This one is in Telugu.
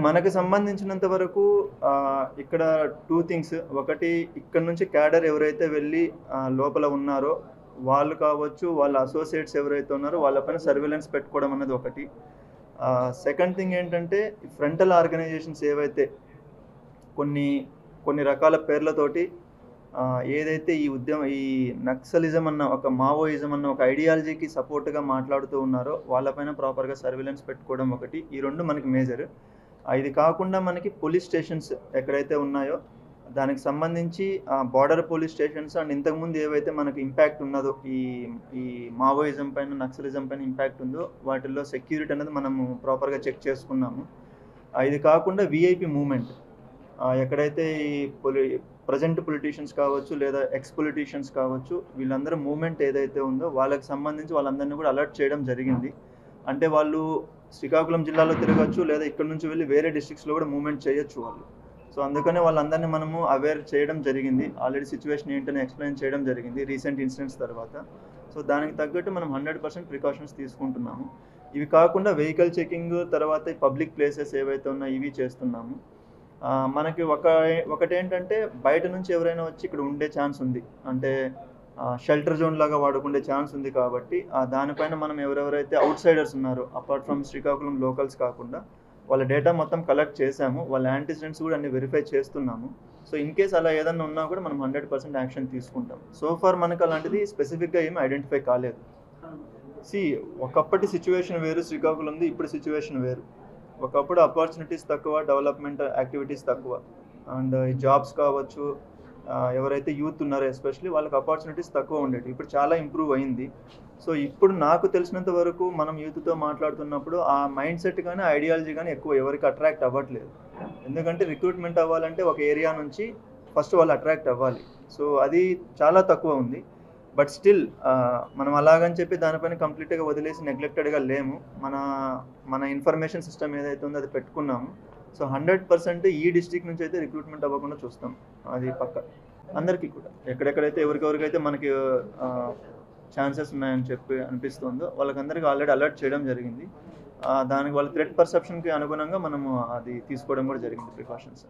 మనకు సంబంధించినంత వరకు ఇక్కడ 2 థింగ్స్. ఒకటి ఇక్కడ నుంచి క్యాడర్ ఎవరైతే వెళ్లి లోపల ఉన్నారో వాళ్ళు కావచ్చు, వాళ్ళ అసోసియేట్స్ ఎవరైతే ఉన్నారో వాళ్ళపైన సర్వేలెన్స్ పెట్టుకోవడం అన్నది ఒకటి. సెకండ్ థింగ్ ఏంటంటే ఫ్రంటల్ ఆర్గనైజేషన్స్ ఏవైతే కొన్ని రకాల పేర్లతోటి ఏదైతే ఈ నక్సలిజం అన్న ఒక మావోయిజం అన్న ఒక ఐడియాలజీకి సపోర్ట్గా మాట్లాడుతూ ఉన్నారో వాళ్ళపైన ప్రాపర్గా సర్వేలెన్స్ పెట్టుకోవడం ఒకటి. ఈ రెండు మనకి మేజర్. ఇది కాకుండా మనకి పోలీస్ స్టేషన్స్ ఎక్కడైతే ఉన్నాయో దానికి సంబంధించి బార్డర్ పోలీస్ స్టేషన్స్ అండ్ ఇంతకుముందు ఏవైతే మనకి ఇంపాక్ట్ ఉన్నదో ఈ మావోయిజం పైన నక్సలిజం పైన ఇంపాక్ట్ ఉందో వాటిల్లో సెక్యూరిటీ అనేది మనము ప్రాపర్గా చెక్ చేసుకున్నాము. ఇది కాకుండా విఐపి మూమెంట్ ఎక్కడైతే ప్రజెంట్ పొలిటీషియన్స్ కావచ్చు లేదా ఎక్స్ పొలిటీషియన్స్ కావచ్చు వీళ్ళందరూ మూమెంట్ ఏదైతే ఉందో వాళ్ళకి సంబంధించి వాళ్ళందరినీ కూడా అలర్ట్ చేయడం జరిగింది. అంటే వాళ్ళు శ్రీకాకుళం జిల్లాలో తిరగచ్చు లేదా ఇక్కడ నుంచి వెళ్ళి వేరే డిస్ట్రిక్ట్స్లో కూడా మూమెంట్ చేయొచ్చు వాళ్ళు. సో అందుకనే వాళ్ళందరినీ మనము అవేర్ చేయడం జరిగింది. ఆల్రెడీ సిచ్యువేషన్ ఏంటని ఎక్స్ప్లెయిన్ చేయడం జరిగింది రీసెంట్ ఇన్సిడెంట్స్ తర్వాత. సో దానికి తగ్గట్టు మనం 100% ప్రికాషన్స్ తీసుకుంటున్నాము. ఇవి కాకుండా వెహికల్ చెకింగ్ తర్వాత పబ్లిక్ ప్లేసెస్ ఏవైతే ఉన్నాయో ఇవి చేస్తున్నాము. మనకి ఒకటేంటంటే బయట నుంచి ఎవరైనా వచ్చి ఇక్కడ ఉండే ఛాన్స్ ఉంది, అంటే షెల్టర్ జోన్ లాగా వాడుకుండే ఛాన్స్ ఉంది. కాబట్టి దానిపైన మనం ఎవరెవరైతే అవుట్ సైడర్స్ ఉన్నారో అపార్ట్ ఫ్రమ్ శ్రీకాకుళం లోకల్స్ కాకుండా వాళ్ళ డేటా మొత్తం కలెక్ట్ చేసాము. వాళ్ళ యాంటిసిడెంట్స్ కూడా అన్ని వెరిఫై చేస్తున్నాము. సో ఇన్ కేస్ అలా ఏదన్నా ఉన్నా కూడా మనం 100% యాక్షన్ తీసుకుంటాం. సో ఫార్ మనకు అలాంటిది స్పెసిఫిక్గా ఏమి ఐడెంటిఫై కాలేదు. ఒకప్పటి సిచ్యువేషన్ వేరు శ్రీకాకుళంది, ఇప్పుడు సిచ్యువేషన్ వేరు. ఒకప్పుడు ఆపర్చునిటీస్ తక్కువ, డెవలప్మెంట్ యాక్టివిటీస్ తక్కువ, అండ్ జాబ్స్ కావచ్చు ఎవరైతే యూత్ ఉన్నారో ఎస్పెషల్లీ వాళ్ళకి ఆపర్చునిటీస్ తక్కువ ఉండేవి. ఇప్పుడు చాలా ఇంప్రూవ్ అయింది. సో ఇప్పుడు నాకు తెలిసినంత వరకు మనం యూత్తో మాట్లాడుతున్నప్పుడు ఆ మైండ్ సెట్ కానీ ఐడియాలజీ కానీ ఎక్కువ ఎవరికి అట్రాక్ట్ అవ్వట్లేదు. ఎందుకంటే రిక్రూట్మెంట్ అవ్వాలంటే ఒక ఏరియా నుంచి ఫస్ట్ వాళ్ళు అట్రాక్ట్ అవ్వాలి. సో అది చాలా తక్కువ ఉంది. బట్ స్టిల్ మనం అలాగని చెప్పి దానిపైన కంప్లీట్గా వదిలేసి నెగ్లెక్టెడ్గా లేము. మన ఇన్ఫర్మేషన్ సిస్టమ్ ఏదైతే ఉందో అది పెట్టుకున్నాము. సో 100% ఈ డిస్ట్రిక్ట్ నుంచి అయితే రిక్రూట్మెంట్ అవ్వకుండా చూస్తాం. అది పక్క అందరికీ కూడా ఎక్కడెక్కడైతే ఎవరికెవరికైతే మనకి ఛాన్సెస్ ఉన్నాయని చెప్పి అనిపిస్తుందో వాళ్ళకందరికీ ఆల్రెడీ అలర్ట్ చేయడం జరిగింది. దానికి వాళ్ళ థ్రెట్ పర్సెప్షన్కి అనుగుణంగా మనము అది తీసుకోవడం కూడా జరిగింది ప్రికాషన్స్.